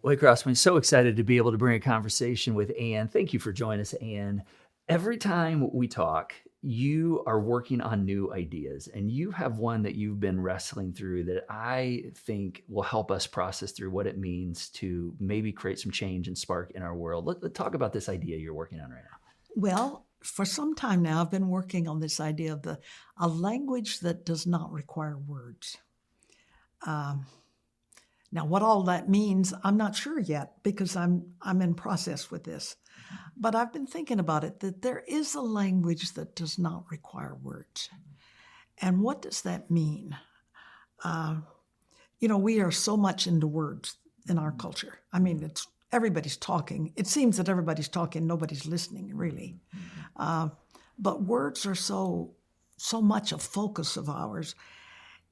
Waycross, I'm so excited to be able to bring a conversation with Ann. Thank you for joining us, Ann. Every time we talk, you are working on new ideas, and you have one that you've been wrestling through that I think will help us process through what it means to maybe create some change and spark in our world. Let's talk about this idea you're working on right now. Well, for some time now, I've been working on this idea of a language that does not require words. Now, what all that means, I'm not sure yet because I'm in process with this. But I've been thinking about it, that there is a language that does not require words. And what does that mean? We are so much into words in our culture. I mean, everybody's talking. It seems that everybody's talking, nobody's listening, really. But words are so much a focus of ours.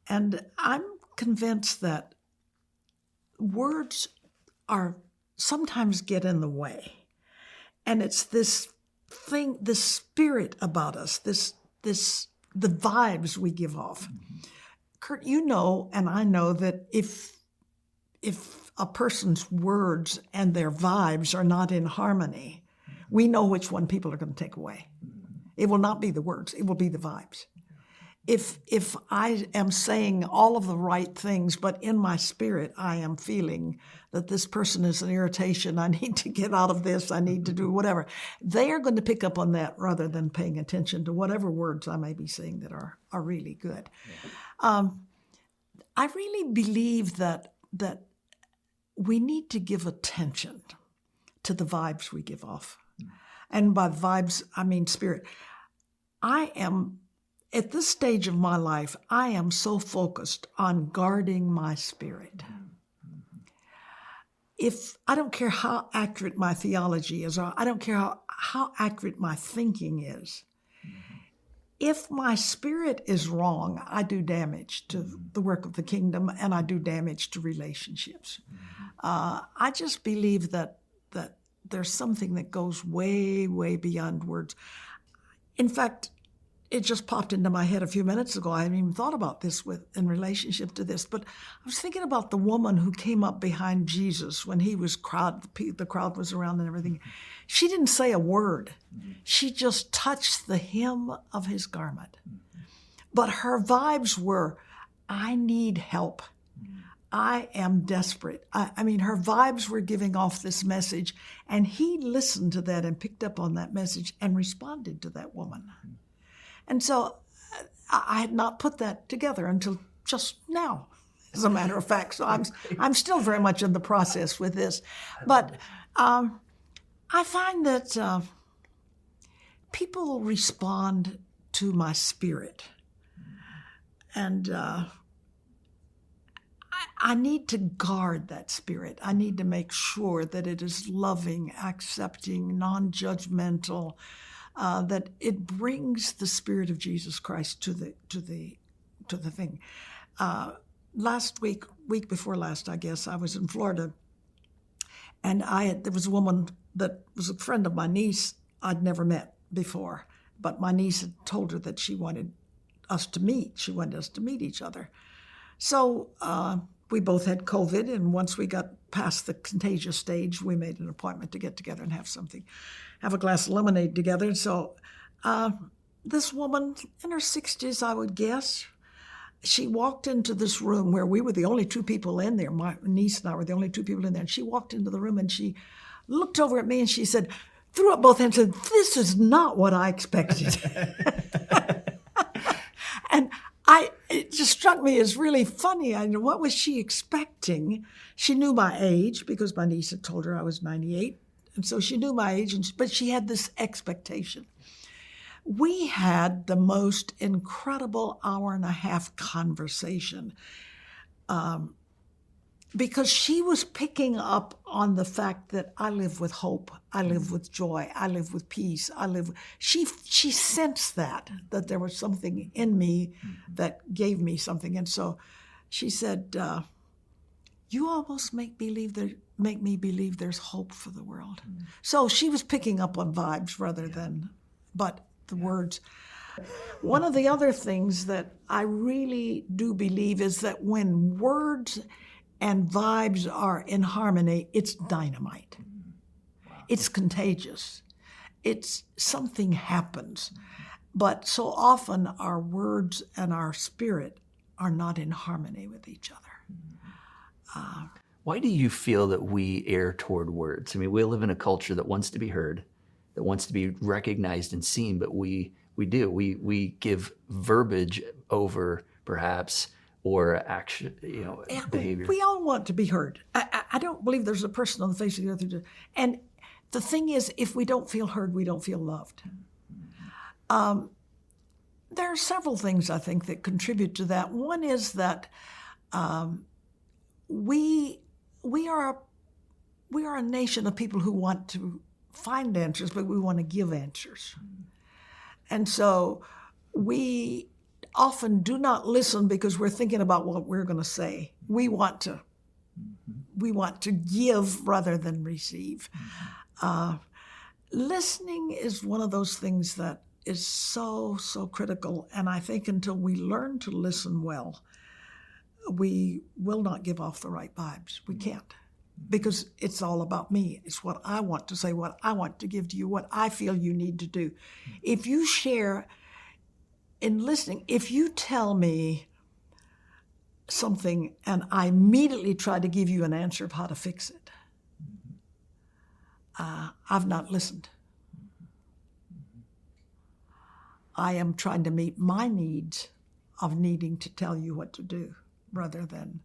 And I'm convinced that words sometimes get in the way. And it's this thing, this spirit about us, the vibes we give off. Kurt, you know, and I know that if a person's words and their vibes are not in harmony, we know which one people are going to take away. It will not be the words, it will be the vibes. If I am saying all of the right things, but in my spirit I am feeling that this person is an irritation, I need to get out of this, I need to do whatever, they are going to pick up on that rather than paying attention to whatever words I may be saying that are really good. Yeah. I really believe that we need to give attention to the vibes we give off. And by vibes, I mean spirit. At this stage of my life, I am so focused on guarding my spirit. I don't care how accurate my theology is, or I don't care how accurate my thinking is. If my spirit is wrong, I do damage to the work of the kingdom, and I do damage to relationships. I just believe that there's something that goes way, way beyond words. In fact, it just popped into my head a few minutes ago. I hadn't even thought about this in relationship to this, but I was thinking about the woman who came up behind Jesus when he was the crowd was around and everything. She didn't say a word. She just touched the hem of his garment. But her vibes were, I need help. I am desperate. I mean, her vibes were giving off this message, and he listened to that and picked up on that message and responded to that woman. And so I had not put that together until just now, as a matter of fact. So I'm still very much in the process with this. But I find that people respond to my spirit. And I need to guard that spirit. I need to make sure that it is loving, accepting, non-judgmental, that it brings the Spirit of Jesus Christ to the thing. Last week before last, I guess, I was in Florida, and there was a woman that was a friend of my niece I'd never met before, but my niece had told her that she wanted us to meet. She wanted us to meet each other. So we both had COVID, and once we got past the contagious stage, we made an appointment to get together and have a glass of lemonade together. So this woman in her 60s, I would guess, she walked into this room where we were the only two people in there. My niece and I were the only two people in there. And she walked into the room and she looked over at me and she said, threw up both hands and said, "This is not what I expected." And it just struck me as really funny. I know, what was she expecting? She knew my age because my niece had told her I was 98. And so she knew my age, but she had this expectation. We had the most incredible hour-and-a-half conversation because she was picking up on the fact that I live with hope, I live with joy, I live with peace, She sensed that there was something in me that gave me something. And so she said, "You almost make me believe there's hope for the world." So she was picking up on vibes rather than, but the words. One of the other things that I really do believe is that when words and vibes are in harmony, it's dynamite. It's contagious. It's something happens. But so often our words and our spirit are not in harmony with each other. Why do you feel that we err toward words? I mean, we live in a culture that wants to be heard, that wants to be recognized and seen, but we give verbiage over perhaps or action, behavior. We all want to be heard. I don't believe there's a person on the face of the earth who does. And the thing is, if we don't feel heard, we don't feel loved. There are several things, I think, that contribute to that. One is that we are a nation of people who want to find answers, but we want to give answers. And so we often do not listen because we're thinking about what we're going to say. We want to give rather than receive. Listening is one of those things that is so critical. And I think until we learn to listen well, we will not give off the right vibes. We can't. Because it's all about me. It's what I want to say, what I want to give to you, what I feel you need to do. If you share in listening, if you tell me something and I immediately try to give you an answer of how to fix it, I've not listened. I am trying to meet my needs of needing to tell you what to do rather than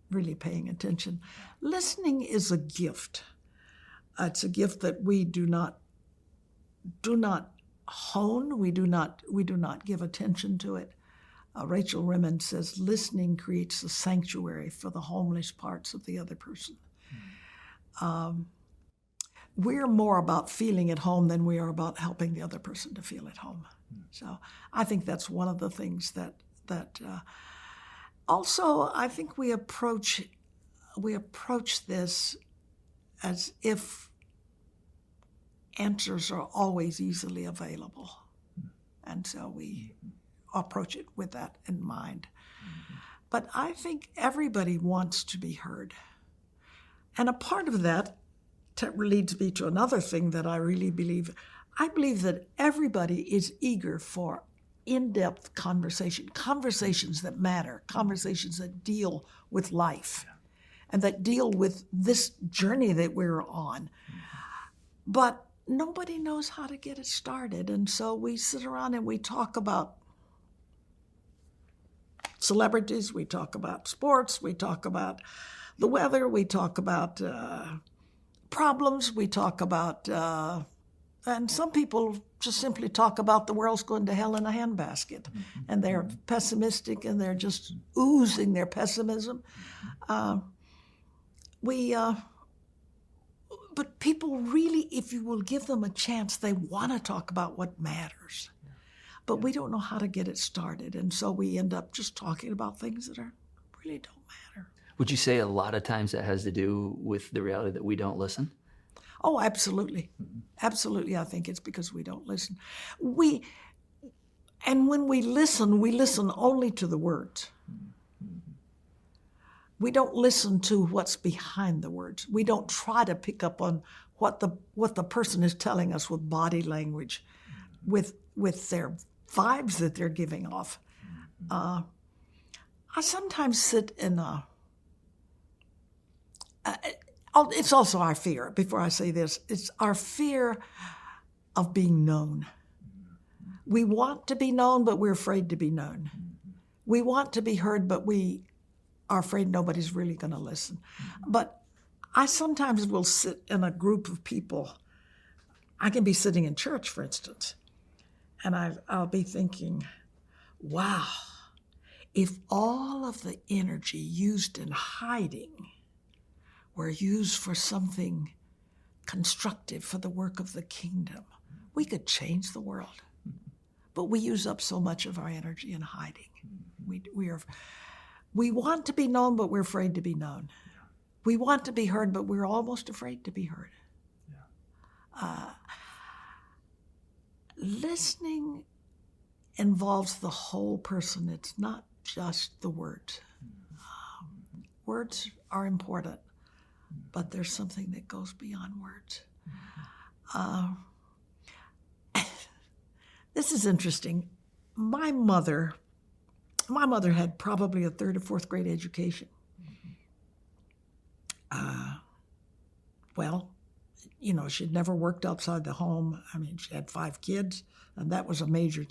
really paying attention. Listening is a gift. It's a gift that we do not hone. We do not give attention to it. Rachel Rimond says, listening creates a sanctuary for the homeless parts of the other person. We're more about feeling at home than we are about helping the other person to feel at home. So I think that's one of the things that also, I think we approach this as if answers are always easily available. And so we approach it with that in mind. But I think everybody wants to be heard. And a part of that leads me to another thing that I really believe. I believe that everybody is eager for in-depth conversations that matter, conversations that deal with life and that deal with this journey that we're on. But nobody knows how to get it started. And so we sit around and we talk about celebrities, we talk about sports, we talk about the weather, we talk about problems, we talk about, and some people just simply talk about the world's going to hell in a handbasket. And they're pessimistic and they're just oozing their pessimism. But people really, if you will give them a chance, they want to talk about what matters. But we don't know how to get it started. And so we end up just talking about things that really don't matter. Would you say a lot of times that has to do with the reality that we don't listen? Oh, absolutely. Absolutely. I think it's because we don't listen. And when we listen only to the words. We don't listen to what's behind the words. We don't try to pick up on what the person is telling us with body language, with their vibes that they're giving off. I sometimes sit in it's also our fear, before I say this, it's our fear of being known. We want to be known, but we're afraid to be known. We want to be heard, but we are afraid nobody's really going to listen. But I sometimes will sit in a group of people. I can be sitting in church, for instance, and I'll be thinking, wow, if all of the energy used in hiding were used for something constructive for the work of the kingdom, we could change the world. But we use up so much of our energy in hiding. We want to be known, but we're afraid to be known. We want to be heard, but we're almost afraid to be heard. Listening involves the whole person. It's not just the words. Words are important, but there's something that goes beyond words. This is interesting. My mother had probably a third or fourth grade education. Well, she'd never worked outside the home. I mean, she had 5 kids, and that was a major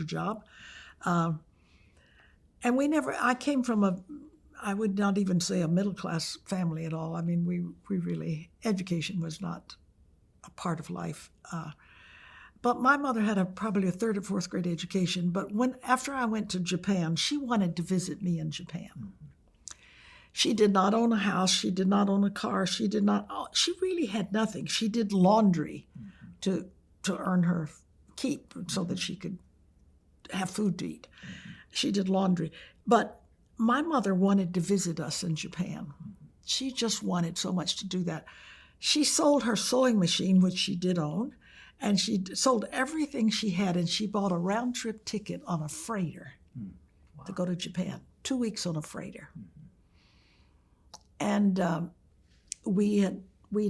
job. And I came from I would not even say a middle-class family at all. I mean, we really, education was not a part of life. But my mother had probably a third or fourth grade education. But after I went to Japan, she wanted to visit me in Japan. She did not own a house. She did not own a car. She really had nothing. She did laundry to earn her keep so that she could have food to eat. She did laundry. But my mother wanted to visit us in Japan. She just wanted so much to do that. She sold her sewing machine, which she did own, and she sold everything she had, and she bought a round-trip ticket on a freighter to go to Japan, 2 weeks on a freighter. And we had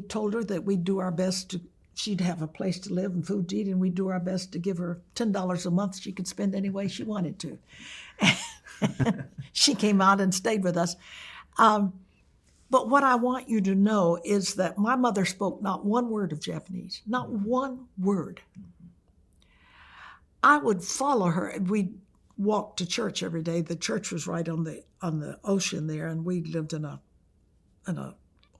told her that we'd do our best she'd have a place to live and food to eat, and we'd do our best to give her $10 a month she could spend any way she wanted to. She came out and stayed with us. But what I want you to know is that my mother spoke not one word of Japanese, not one word. I would follow her. We'd walk to church every day. The church was right on the ocean there, and we lived in a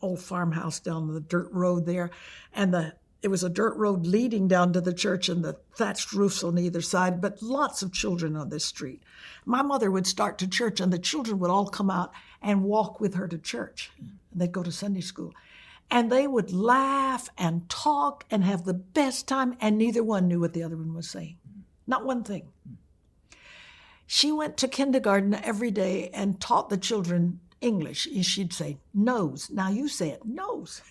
old farmhouse down the dirt road there, and it was a dirt road leading down to the church, and the thatched roofs on either side, but lots of children on this street. My mother would start to church, and the children would all come out and walk with her to church. And they'd go to Sunday school. And they would laugh and talk and have the best time, and neither one knew what the other one was saying. Not one thing. She went to kindergarten every day and taught the children English. She'd say, nose. Now you say it, nose.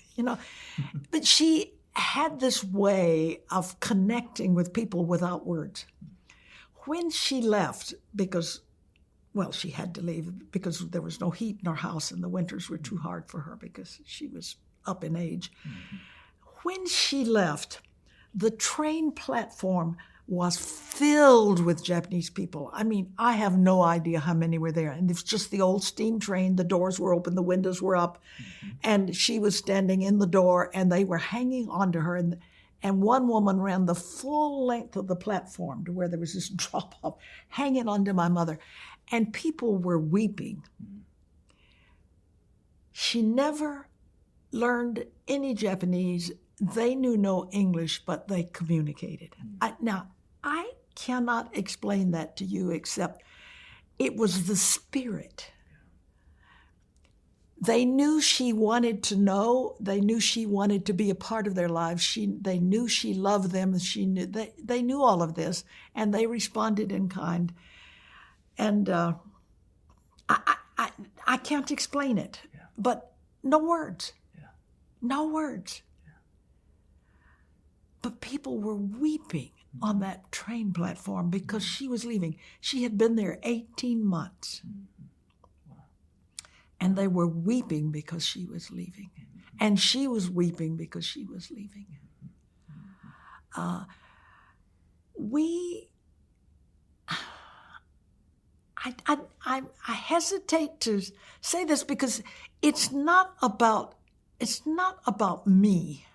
But she had this way of connecting with people without words. When she left, she had to leave because there was no heat in our house and the winters were too hard for her because she was up in age. When she left, the train platform was filled with Japanese people. I mean, I have no idea how many were there. And it's just the old steam train. The doors were open, the windows were up, and she was standing in the door, and they were hanging onto her. And one woman ran the full length of the platform to where there was this drop-off, hanging onto my mother. And people were weeping. She never learned any Japanese. They knew no English, but they communicated. I cannot explain that to you except it was the spirit. They knew she wanted to know. They knew she wanted to be a part of their lives. They knew she loved them. They knew all of this, and they responded in kind. And I can't explain it, but no words. No words. But people were weeping on that train platform because she was leaving. She had been there 18 months. And they were weeping because she was leaving. And she was weeping because she was leaving. I hesitate to say this because it's not about me.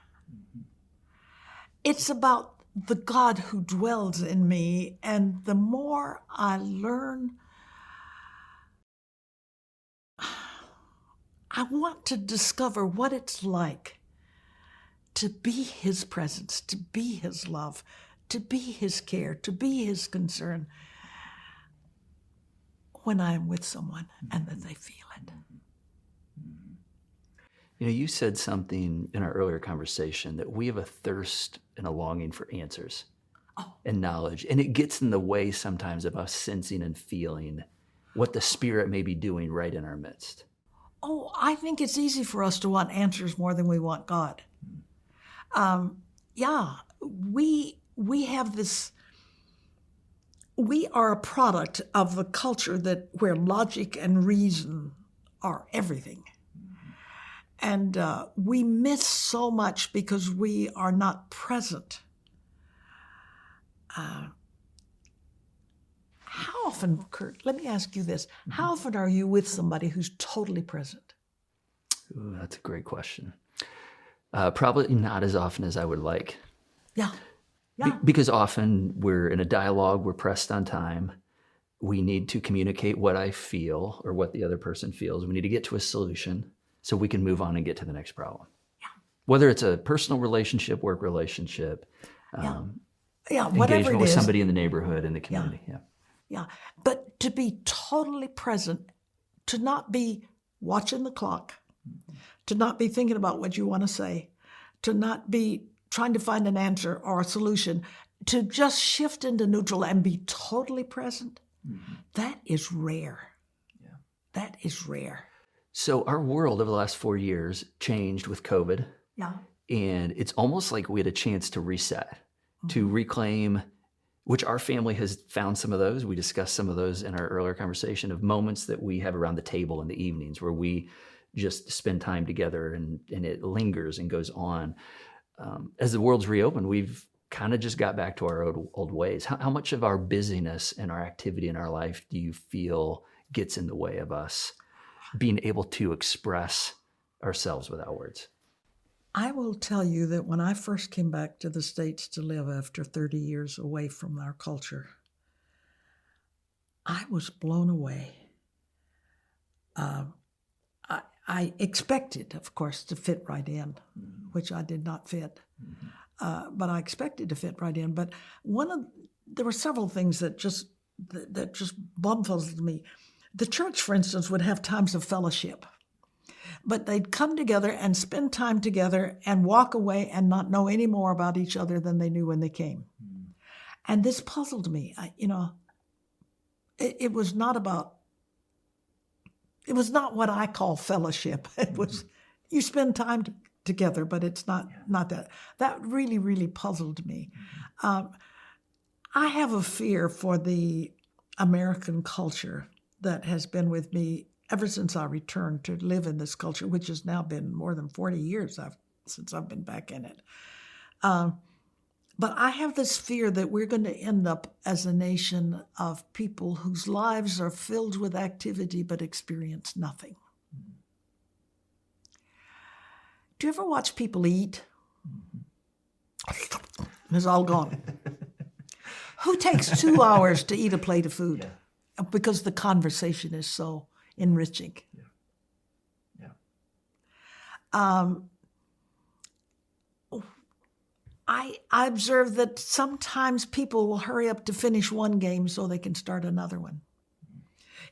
It's about the God who dwells in me, and the more I learn, I want to discover what it's like to be His presence, to be His love, to be His care, to be His concern when I am with someone and that they feel it. You said something in our earlier conversation that we have a thirst and a longing for answers and knowledge. And it gets in the way sometimes of us sensing and feeling what the Spirit may be doing right in our midst. Oh, I think it's easy for us to want answers more than we want God. We have this. We are a product of the culture where logic and reason are everything. And we miss so much because we are not present. How often, Kurt, let me ask you this. How often are you with somebody who's totally present? Ooh, that's a great question. Probably not as often as I would like. Yeah. Yeah. Because often we're in a dialogue, we're pressed on time. We need to communicate what I feel or what the other person feels. We need to get to a solution so we can move on and get to the next problem. Yeah. Whether it's a personal relationship, work relationship, Yeah, whatever engagement it with is. somebody in the neighborhood, in the community. Yeah. Yeah. But to be totally present, to not be watching the clock, to not be thinking about what you want to say, to not be trying to find an answer or a solution, to just shift into neutral and be totally present, that is rare. Yeah. That is rare. So our world over the last 4 years changed with COVID. Yeah. And it's almost like we had a chance to reset, to reclaim, which our family has found some of those. We discussed some of those in our earlier conversation of moments that we have around the table in the evenings where we just spend time together and it lingers and goes on. As the world's reopened, we've kind of just got back to our old ways. How much of our busyness and our activity in our life do you feel gets in the way of us being able to express ourselves without words? I will tell you that when I first came back to the States to live after 30 years away from our culture, I was blown away. I expected, of course, to fit right in, which I did not fit. But I expected to fit right in. But there were several things that just bumfuzzled me. The church, for instance, would have times of fellowship, but they'd come together and spend time together and walk away and not know any more about each other than they knew when they came. And this puzzled me. It was not what I call fellowship. It was, you spend time together, but it's not that. That really, really puzzled me. I have a fear for the American culture that has been with me ever since I returned to live in this culture, which has now been more than 40 years since I've been back in it. But I have this fear that we're going to end up as a nation of people whose lives are filled with activity but experience nothing. Do you ever watch people eat? It's all gone. Who takes 2 hours to eat a plate of food? Yeah. Because the conversation is so enriching. Yeah. I observe that sometimes people will hurry up to finish one game so they can start another one.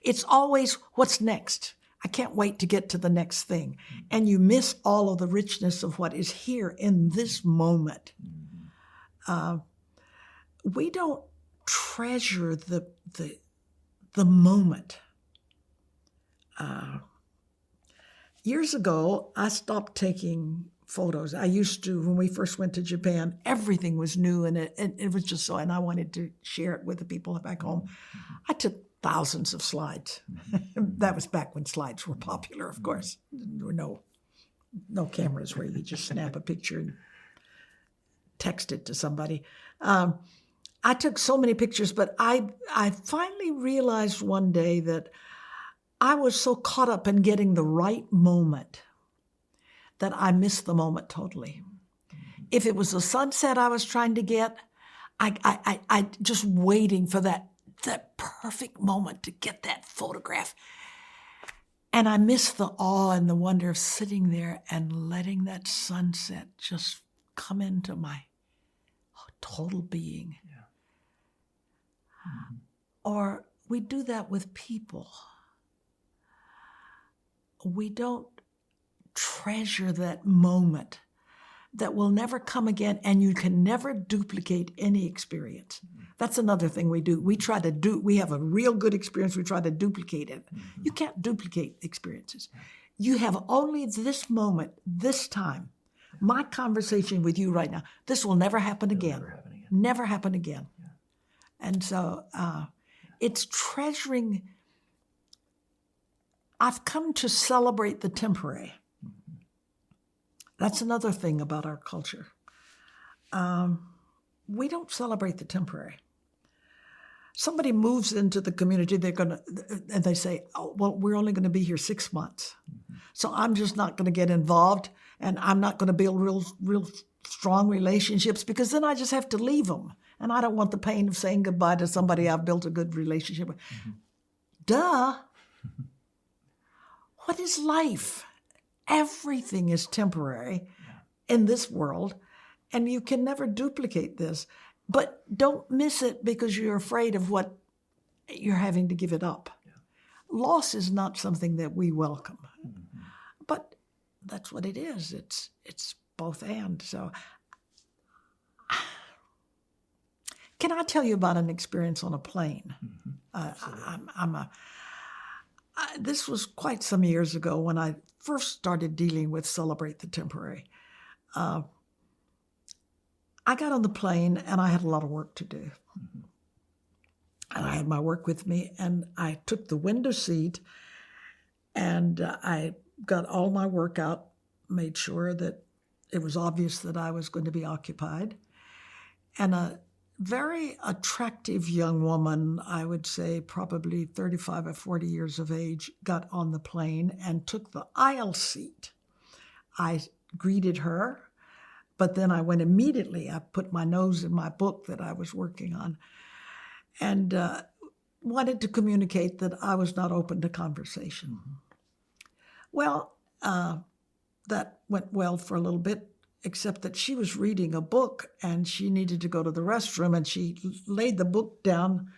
It's always, what's next? I can't wait to get to the next thing. And you miss all of the richness of what is here in this moment. We don't treasure the moment. Years ago, I stopped taking photos. I used to, when we first went to Japan, everything was new and it was just so, and I wanted to share it with the people back home. I took thousands of slides. That was back when slides were popular, of course. There were no cameras where you just snap a picture and text it to somebody. I took so many pictures, but I finally realized one day that I was so caught up in getting the right moment that I missed the moment totally. If it was a sunset I was trying to get, I just waiting for that perfect moment to get that photograph. And I missed the awe and the wonder of sitting there and letting that sunset just come into my total being. Yeah. Or we do that with people. We don't treasure that moment that will never come again, and you can never duplicate any experience. That's another thing we do. We have a real good experience, we try to duplicate it. You can't duplicate experiences. You have only this moment, this time. My conversation with you right now, this will never happen again. Never happen again. Yeah. And so it's treasuring I've come to celebrate the temporary. That's another thing about our culture. We don't celebrate the temporary. Somebody moves into the community, and they say, "Oh, well, we're only going to be here 6 months, so I'm just not going to get involved, and I'm not going to build real strong relationships because then I just have to leave them, and I don't want the pain of saying goodbye to somebody I've built a good relationship with." Duh. What is life? Everything is temporary in this world, and you can never duplicate this. But don't miss it because you're afraid of what you're having to give it up. Yeah. Loss is not something that we welcome, but that's what it is. It's both and. So, can I tell you about an experience on a plane? This was quite some years ago when I first started dealing with Celebrate the Temporary. I got on the plane and I had a lot of work to do. And I had my work with me and I took the window seat and I got all my work out, made sure that it was obvious that I was going to be occupied. And a very attractive young woman, I would say probably 35 or 40 years of age, got on the plane and took the aisle seat. I greeted her. But then I went immediately, I put my nose in my book that I was working on and wanted to communicate that I was not open to conversation. Well, that went well for a little bit, except that she was reading a book and she needed to go to the restroom and she laid the book down,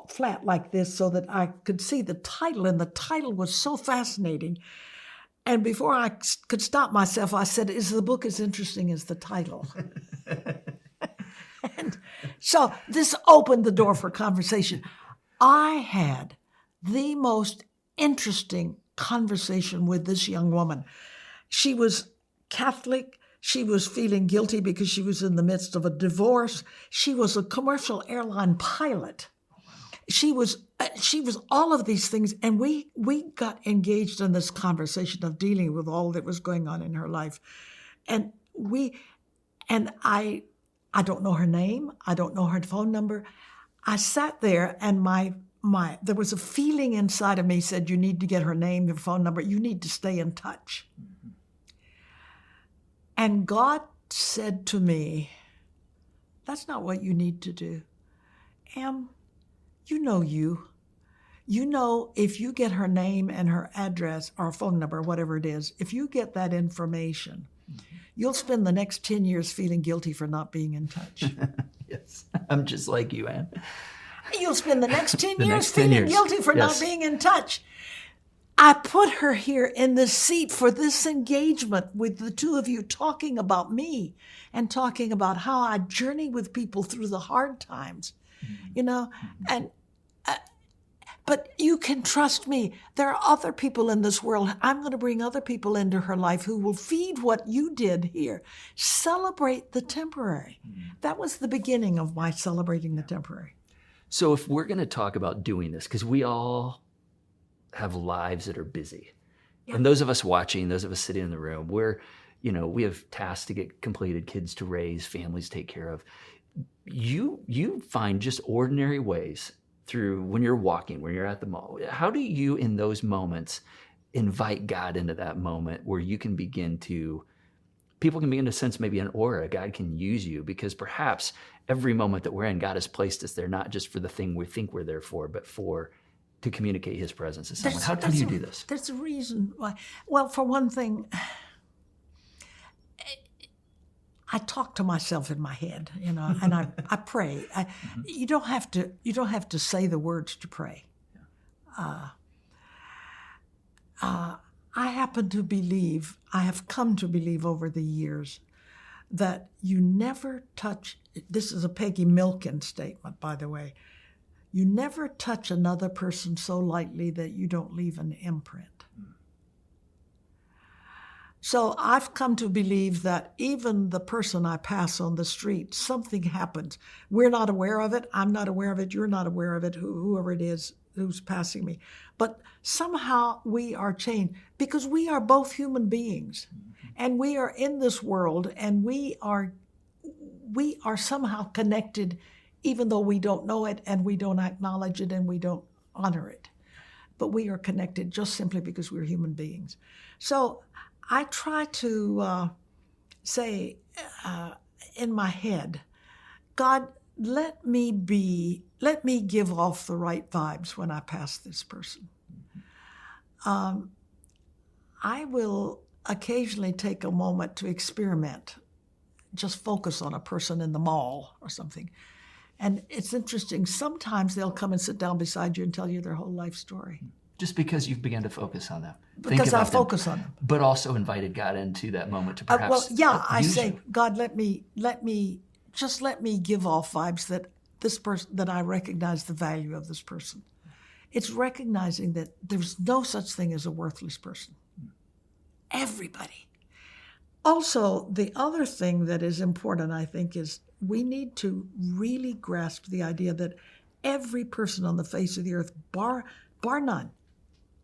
flat like this so that I could see the title, and the title was so fascinating. And before I could stop myself, I said, "Is the book as interesting as the title?" And so this opened the door for conversation. I had the most interesting conversation with this young woman. She was Catholic. She was feeling guilty because she was in the midst of a divorce. She was a commercial airline pilot. She was all of these things, and we got engaged in this conversation of dealing with all that was going on in her life. And I don't know her name, I don't know her phone number. I sat there and there was a feeling inside of me said, "You need to get her name, her phone number, you need to stay in touch." And God said to me, "That's not what you need to do. You know if you get her name and her address or phone number, whatever it is, if you get that information, you'll spend the next 10 years feeling guilty for not being in touch." Yes, I'm just like you, Ann. You'll spend the next 10 years feeling guilty for not being in touch. I put her here in this seat for this engagement with the two of you talking about me and talking about how I journey with people through the hard times. But you can trust me. There are other people in this world. I'm going to bring other people into her life who will feed what you did here. Celebrate the temporary. That was the beginning of my celebrating the temporary. So if we're going to talk about doing this, because we all have lives that are busy. Yeah. And those of us watching, those of us sitting in the room, we have tasks to get completed, kids to raise, families to take care of. You find just ordinary ways through when you're walking, when you're at the mall. How do you, in those moments, invite God into that moment where people can begin to sense maybe an aura? God can use you because perhaps every moment that we're in, God has placed us there, not just for the thing we think we're there for, but to communicate His presence to someone. How do you do this? There's a reason why. Well, for one thing, I talk to myself in my head, and I pray. You don't have to say the words to pray. I have come to believe over the years that you never touch, this is a Peggy Milken statement, by the way, you never touch another person so lightly that you don't leave an imprint. So I've come to believe that even the person I pass on the street, something happens. We're not aware of it. I'm not aware of it. You're not aware of it. Whoever it is, who's passing me. But somehow we are changed because we are both human beings, and we are in this world, and we are somehow connected, even though we don't know it and we don't acknowledge it and we don't honor it. But we are connected just simply because we're human beings. So I try to say in my head, God, let me give off the right vibes when I pass this person. I will occasionally take a moment to experiment, just focus on a person in the mall or something. And it's interesting, sometimes they'll come and sit down beside you and tell you their whole life story. Just because you've began to focus on them. Because I focus on them. But also invited God into that moment to perhaps I use say, you. God, let me give off vibes that this person, that I recognize the value of this person. It's recognizing that there's no such thing as a worthless person. Everybody. Also, the other thing that is important, I think, is we need to really grasp the idea that every person on the face of the earth, bar none,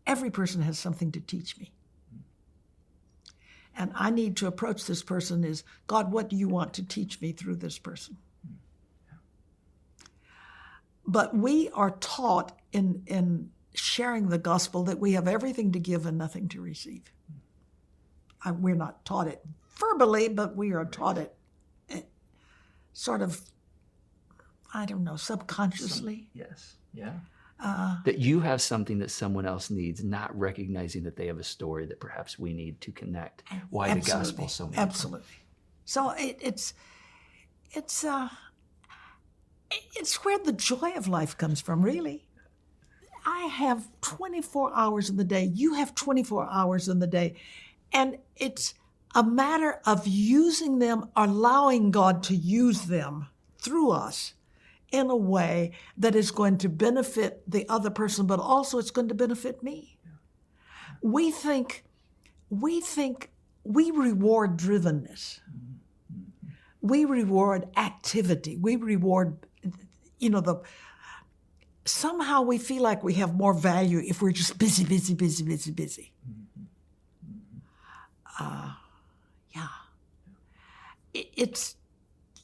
every person has something to teach me. And I need to approach this person as, God, what do you want to teach me through this person? But we are taught in sharing the gospel that we have everything to give and nothing to receive. We're not taught it verbally, but we are taught it sort of, I don't know, subconsciously. Yes, yeah. That you have something that someone else needs, not recognizing that they have a story that perhaps we need to connect. Why Absolutely. the gospel so meaningful. Absolutely. So it's where the joy of life comes from, really. I have 24 hours in the day. You have 24 hours in the day. And it's a matter of using them, allowing God to use them through us in a way that is going to benefit the other person, but also it's going to benefit me. We think we reward drivenness. We reward activity. We reward, somehow we feel like we have more value if we're just busy. It's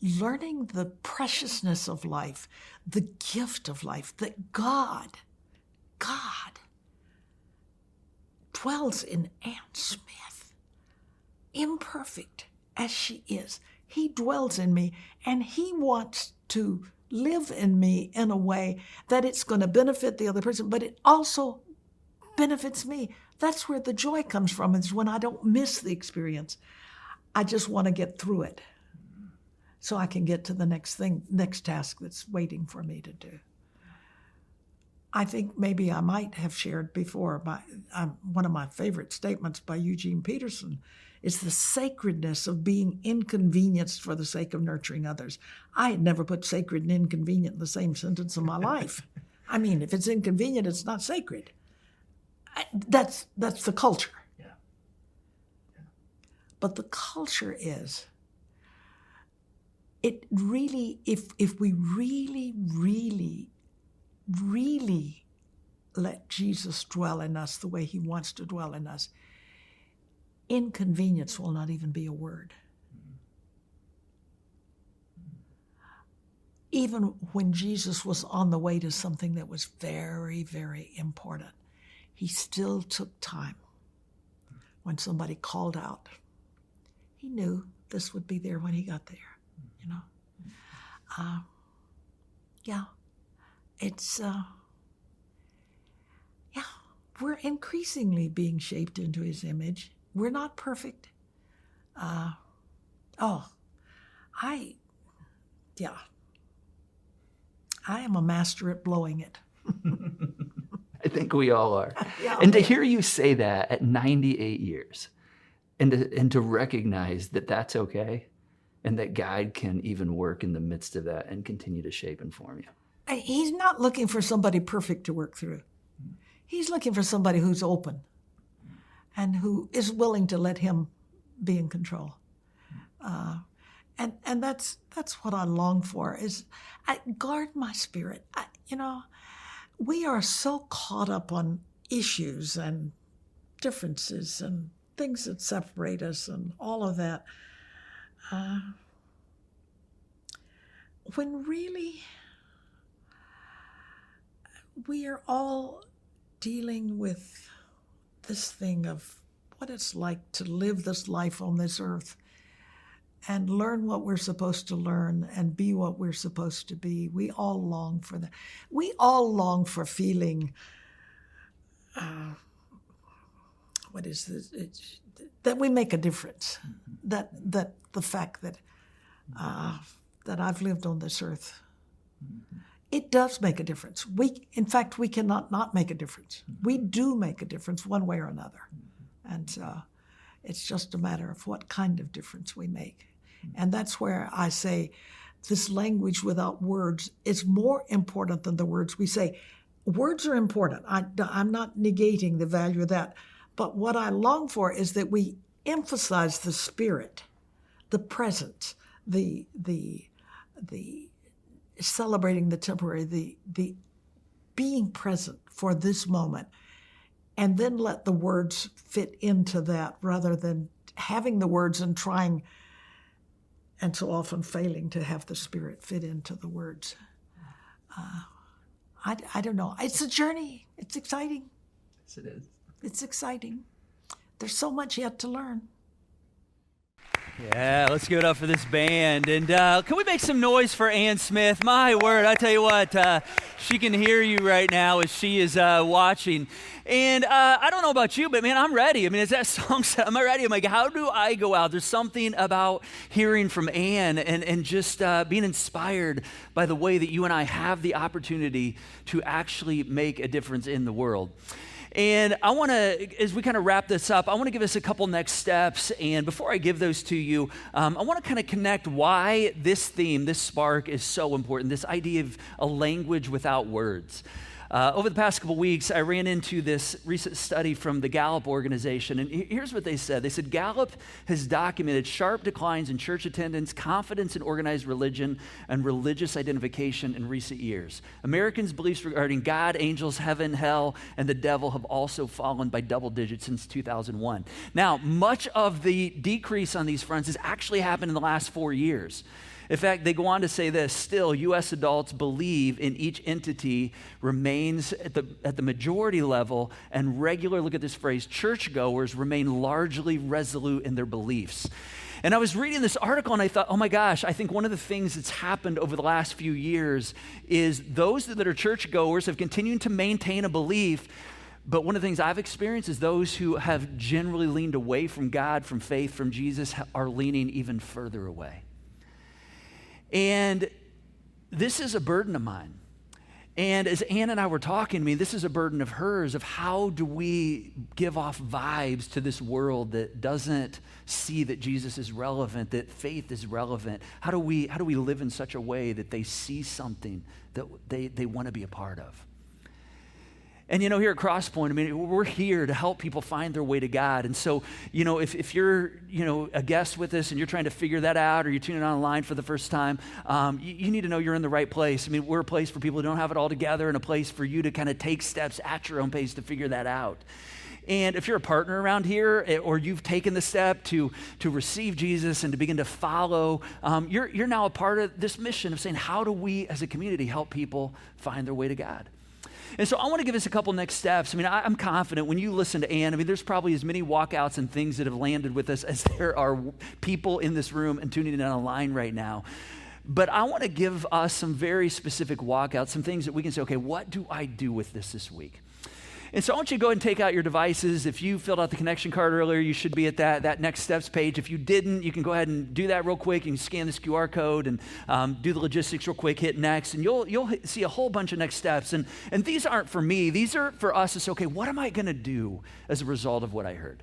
learning the preciousness of life, the gift of life, that God dwells in Ann Smith, imperfect as she is. He dwells in me, and he wants to live in me in a way that it's going to benefit the other person, but it also benefits me. That's where the joy comes from, is when I don't miss the experience. I just want to get through it so I can get to the next task that's waiting for me to do. I think maybe I might have shared before, one of my favorite statements by Eugene Peterson is the sacredness of being inconvenienced for the sake of nurturing others. I had never put sacred and inconvenient in the same sentence in my life. I mean, if it's inconvenient, it's not sacred. That's the culture. Yeah. But the culture is, it really, if we really, really, really let Jesus dwell in us the way he wants to dwell in us, inconvenience will not even be a word. Even when Jesus was on the way to something that was very, very important, he still took time. When somebody called out, he knew this would be there when he got there, we're increasingly being shaped into his image. We're not perfect. I am a master at blowing it. I think we all are. Yeah. And to hear you say that at 98 years, and to recognize that that's okay, and that God can even work in the midst of that and continue to shape and form you. He's not looking for somebody perfect to work through. He's looking for somebody who's open and who is willing to let him be in control. And that's what I long for, is I guard my spirit. we are so caught up on issues and differences and things that separate us and all of that, when really we are all dealing with this thing of what it's like to live this life on this earth and learn what we're supposed to learn and be what we're supposed to be. We all long for that. We all long for feeling, what is this? That we make a difference. That the fact that that I've lived on this earth, it does make a difference. In fact, we cannot not make a difference. We do make a difference one way or another. And it's just a matter of what kind of difference we make. And that's where I say this language without words is more important than the words we say. Words are important. I'm not negating the value of that. But what I long for is that we emphasize the spirit, the presence, the celebrating the temporary, the being present for this moment, and then let the words fit into that rather than having the words and trying, and so often failing to have the spirit fit into the words. I don't know. It's a journey. It's exciting. Yes, it is. It's exciting. There's so much yet to learn. Yeah, let's give it up for this band. And can we make some noise for Ann Smith? My word, I tell you what, she can hear you right now as she is watching. And I don't know about you, but man, I'm ready. I mean, as that song said, am I ready? I'm like, how do I go out? There's something about hearing from Ann and just being inspired by the way that you and I have the opportunity to actually make a difference in the world. And I want to, as we kind of wrap this up, I want to give us a couple next steps. And before I give those to you, I want to kind of connect why this theme, this spark, is so important, this idea of a language without words. Over the past couple weeks, I ran into this recent study from the Gallup organization, and here's what they said. They said Gallup has documented sharp declines in church attendance, confidence in organized religion, and religious identification in recent years. Americans' beliefs regarding God, angels, heaven, hell, and the devil have also fallen by double digits since 2001. Now, much of the decrease on these fronts has actually happened in the last 4 years. In fact, they go on to say this: still, U.S. adults believe in each entity remains at the majority level, and regular, look at this phrase, churchgoers remain largely resolute in their beliefs. And I was reading this article and I thought, oh my gosh, I think one of the things that's happened over the last few years is those that are churchgoers have continued to maintain a belief. But one of the things I've experienced is those who have generally leaned away from God, from faith, from Jesus, are leaning even further away. And this is a burden of mine. And as Ann and I were talking, I mean, this is a burden of hers, of how do we give off vibes to this world that doesn't see that Jesus is relevant, that faith is relevant? How do we live in such a way that they see something that they want to be a part of? And, you know, here at Crosspoint, I mean, we're here to help people find their way to God. And so, you know, if you're, you know, a guest with us and you're trying to figure that out, or you're tuning online for the first time, you need to know you're in the right place. I mean, we're a place for people who don't have it all together, and a place for you to kind of take steps at your own pace to figure that out. And if you're a partner around here, or you've taken the step to receive Jesus and to begin to follow, you're now a part of this mission of saying, how do we as a community help people find their way to God? And so I want to give us a couple next steps. I mean, I'm confident when you listen to Ann, I mean, there's probably as many walkouts and things that have landed with us as there are people in this room and tuning in online right now. But I want to give us some very specific walkouts, some things that we can say, okay, what do I do with this week? And so I want you to go ahead and take out your devices. If you filled out the connection card earlier, you should be at that next steps page. If you didn't, you can go ahead and do that real quick. You can scan this QR code and do the logistics real quick, hit next, and you'll see a whole bunch of next steps. And these aren't for me. These are for us to say, okay, what am I going to do as a result of what I heard?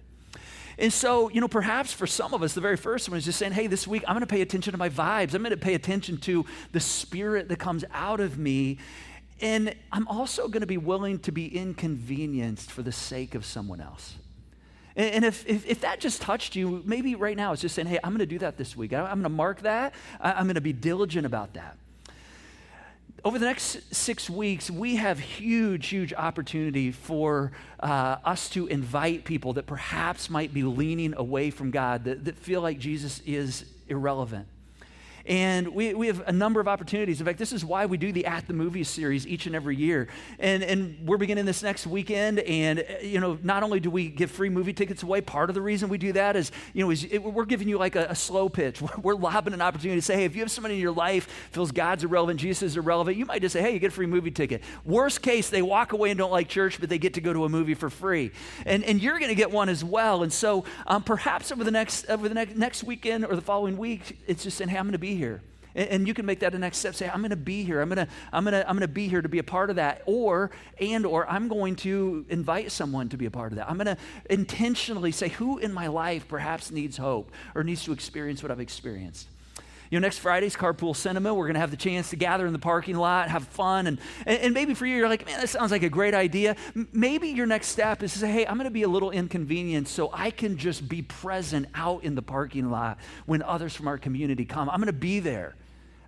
And so, you know, perhaps for some of us, the very first one is just saying, hey, this week I'm going to pay attention to my vibes. I'm going to pay attention to the spirit that comes out of me. And I'm also going to be willing to be inconvenienced for the sake of someone else. And if that just touched you, maybe right now it's just saying, hey, I'm going to do that this week. I'm going to mark that. I'm going to be diligent about that. over the next 6 weeks, we have huge opportunity for us to invite people that perhaps might be leaning away from God, that feel like Jesus is irrelevant. And we have a number of opportunities. In fact, this is why we do the At the Movies series each and every year. And we're beginning this next weekend. And, not only do we give free movie tickets away, part of the reason we do that is, we're giving you like a slow pitch. We're lobbing an opportunity to say, hey, if you have somebody in your life feels God's irrelevant, Jesus is irrelevant, you might just say, hey, you get a free movie ticket. Worst case, they walk away and don't like church, but they get to go to a movie for free. And you're going to get one as well. And so perhaps over the next weekend or the following week, it's just saying, hey, I'm going to be here. And you can make that a next step. Say, I'm going to be here. I'm going to be here to be a part of that. Or I'm going to invite someone to be a part of that. I'm going to intentionally say, who in my life perhaps needs hope or needs to experience what I've experienced? Next Friday's Carpool Cinema. We're going to have the chance to gather in the parking lot, have fun. And maybe for you, you're like, man, that sounds like a great idea. Maybe your next step is to say, hey, I'm going to be a little inconvenienced so I can just be present out in the parking lot when others from our community come. I'm going to be there.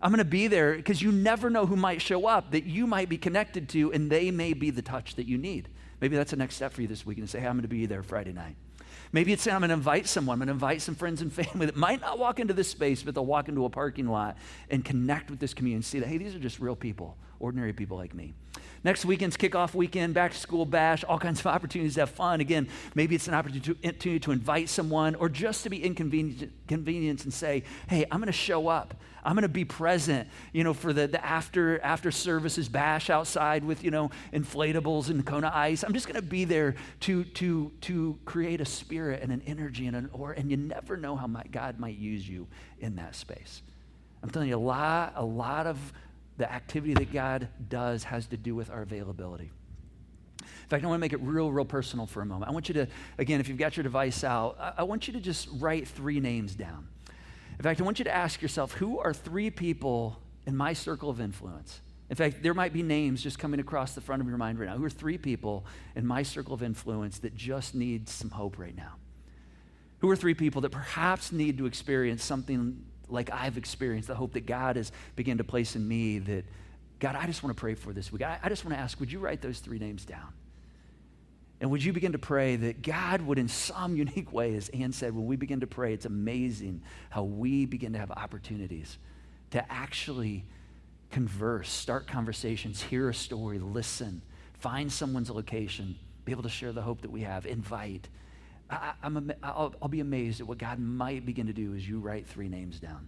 I'm going to be there because you never know who might show up that you might be connected to, and they may be the touch that you need. Maybe that's the next step for you this week, and say, hey, I'm going to be there Friday night. Maybe it's saying, I'm going to invite someone. I'm going to invite some friends and family that might not walk into this space, but they'll walk into a parking lot and connect with this community and see that, hey, these are just real people, ordinary people like me. Next weekend's kickoff weekend, back to school bash, all kinds of opportunities to have fun. Again, maybe it's an opportunity to invite someone or just to be inconvenienced and say, hey, I'm going to show up. I'm going to be present, for the after services bash outside with, inflatables and Kona ice. I'm just going to be there to create a spirit and an energy and an aura, and you never know how God might use you in that space. I'm telling you, a lot of the activity that God does has to do with our availability. In fact, I want to make it real personal for a moment. I want you to, again, if you've got your device out, I want you to just write 3 names down. In fact, I want you to ask yourself, who are 3 people in my circle of influence? In fact, there might be names just coming across the front of your mind right now. Who are 3 people in my circle of influence that just need some hope right now? Who are 3 people that perhaps need to experience something like I've experienced, the hope that God has begun to place in me that, God, I just want to pray for this week. I just want to ask, would you write those 3 names down? And would you begin to pray that God would, in some unique way, as Ann said, when we begin to pray, it's amazing how we begin to have opportunities to actually converse, start conversations, hear a story, listen, find someone's location, be able to share the hope that we have, invite. I'll be amazed at what God might begin to do as you write 3 names down.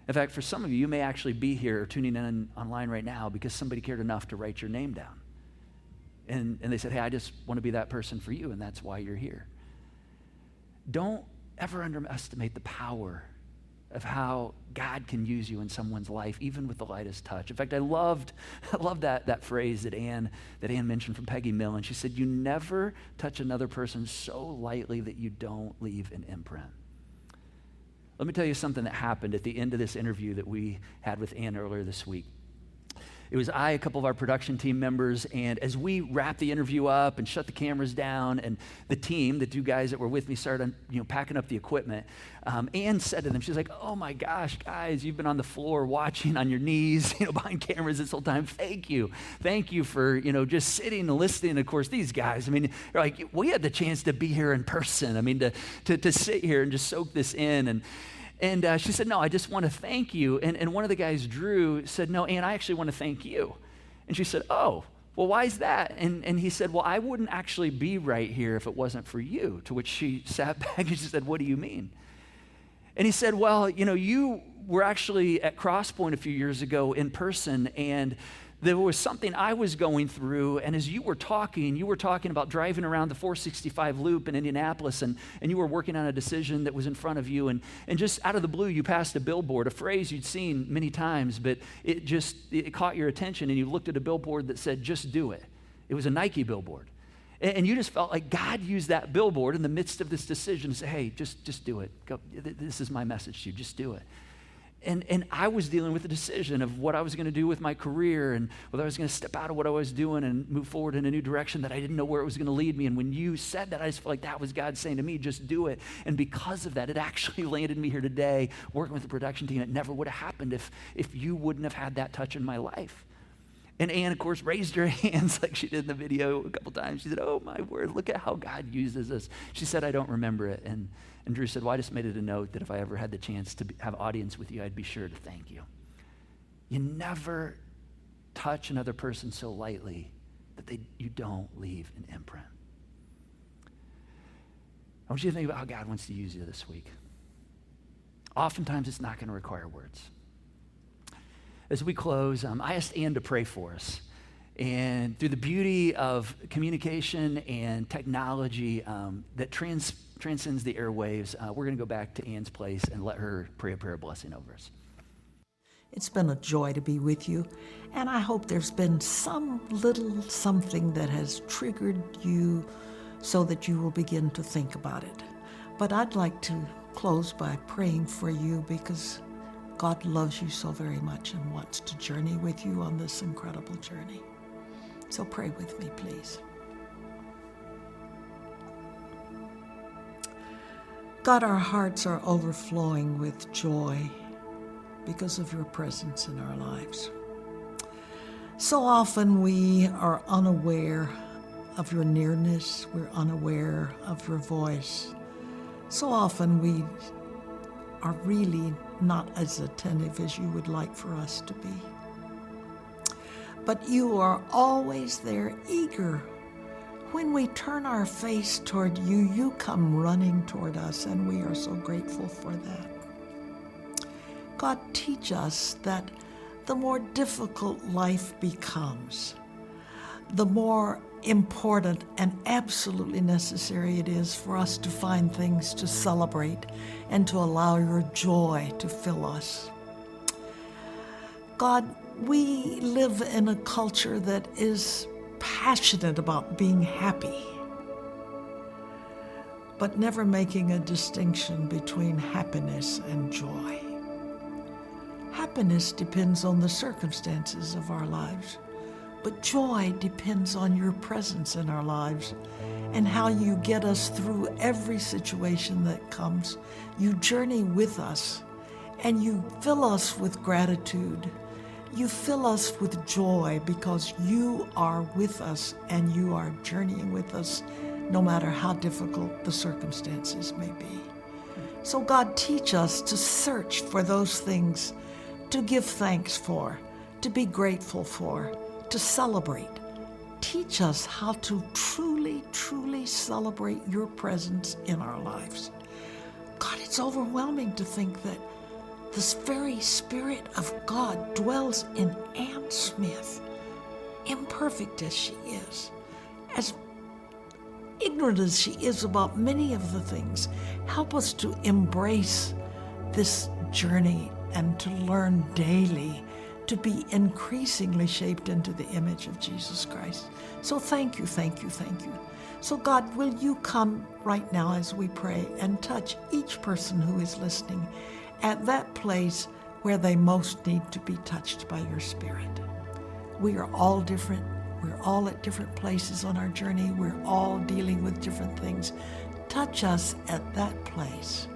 In fact, for some of you, you may actually be here tuning in online right now because somebody cared enough to write your name down. And they said, hey, I just want to be that person for you, and that's why you're here. Don't ever underestimate the power of how God can use you in someone's life, even with the lightest touch. In fact, I loved that phrase that Ann mentioned from Peggy Millen. She said, you never touch another person so lightly that you don't leave an imprint. Let me tell you something that happened at the end of this interview that we had with Ann earlier this week. It was a couple of our production team members, and as we wrapped the interview up and shut the cameras down, and the team, the 2 guys that were with me, started packing up the equipment, Ann said to them, she's like, oh my gosh, guys, you've been on the floor watching on your knees, behind cameras this whole time. Thank you for, just sitting and listening. Of course, these guys, they're like, we had the chance to be here in person. To sit here and just soak this in. And she said, no, I just want to thank you. And one of the guys, Drew, said, no, Ann, I actually want to thank you. And she said, oh, well, why is that? And he said, well, I wouldn't actually be right here if it wasn't for you. To which she sat back and she said, what do you mean? And he said, well, you were actually at Crosspoint a few years ago in person, and there was something I was going through, and as you were talking about driving around the 465 loop in Indianapolis, and you were working on a decision that was in front of you, and just out of the blue, you passed a billboard, a phrase you'd seen many times, but it caught your attention, and you looked at a billboard that said, just do it. It was a Nike billboard. And you just felt like God used that billboard in the midst of this decision to say, hey, just do it. Go, this is my message to you, just do it. And I was dealing with the decision of what I was going to do with my career and whether I was going to step out of what I was doing and move forward in a new direction that I didn't know where it was going to lead me. And when you said that, I just felt like that was God saying to me, just do it. And because of that, it actually landed me here today working with the production team. It never would have happened if you wouldn't have had that touch in my life. And Ann, of course, raised her hands like she did in the video a couple times. She said, oh, my word, look at how God uses us. She said, I don't remember it. And Drew said, well, I just made it a note that if I ever had the chance to have audience with you, I'd be sure to thank you. You never touch another person so lightly that you don't leave an imprint. I want you to think about how God wants to use you this week. Oftentimes, it's not going to require words. As we close, I asked Ann to pray for us. And through the beauty of communication and technology that transcends the airwaves, we're going to go back to Ann's place and let her pray a prayer of blessing over us. It's been a joy to be with you, and I hope there's been some little something that has triggered you so that you will begin to think about it. But I'd like to close by praying for you because God loves you so very much and wants to journey with you on this incredible journey. So pray with me, please. God, our hearts are overflowing with joy because of your presence in our lives. So often we are unaware of your nearness. We're unaware of your voice. So often we are really not as attentive as you would like for us to be. But you are always there, eager. When we turn our face toward you, you come running toward us, and we are so grateful for that. God, teach us that the more difficult life becomes, the more important and absolutely necessary it is for us to find things to celebrate and to allow your joy to fill us. God, we live in a culture that is passionate about being happy, but never making a distinction between happiness and joy. Happiness depends on the circumstances of our lives, but joy depends on your presence in our lives and how you get us through every situation that comes. You journey with us and you fill us with gratitude. You fill us with joy because you are with us and you are journeying with us no matter how difficult the circumstances may be. So God, teach us to search for those things to give thanks for, to be grateful for, to celebrate. Teach us how to truly, truly celebrate your presence in our lives. God, it's overwhelming to think that this very Spirit of God dwells in Ann Smith, imperfect as she is, as ignorant as she is about many of the things. Help us to embrace this journey and to learn daily to be increasingly shaped into the image of Jesus Christ. So thank you, thank you, thank you. So God, will you come right now as we pray and touch each person who is listening at that place where they most need to be touched by your Spirit. We are all different. We're all at different places on our journey. We're all dealing with different things. Touch us at that place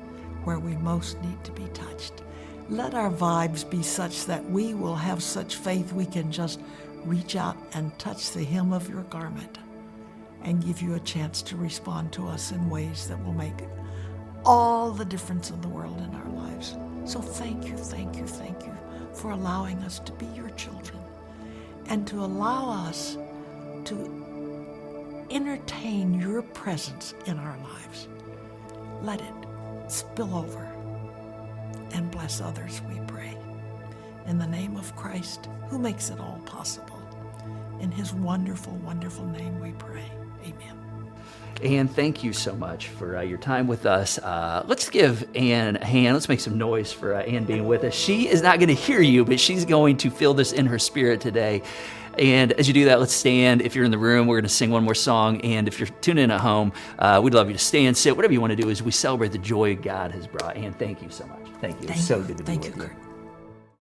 where we most need to be touched. Let our vibes be such that we will have such faith we can just reach out and touch the hem of your garment and give you a chance to respond to us in ways that will make all the difference in the world in our lives. So thank you, thank you, thank you for allowing us to be your children and to allow us to entertain your presence in our lives. Let it spill over and bless others, we pray. In the name of Christ, who makes it all possible. In his wonderful, wonderful name we pray. Amen. Ann, thank you so much for your time with us. Let's give Ann a hand. Let's make some noise for Ann being with us. She is not going to hear you, but she's going to feel this in her spirit today. And as you do that, let's stand. If you're in the room, we're going to sing one more song. And if you're tuning in at home, we'd love you to stand, sit, whatever you want to do as we celebrate the joy God has brought. Ann, thank you so much. Thank you. It's so good to be with you. Thank you, Kurt.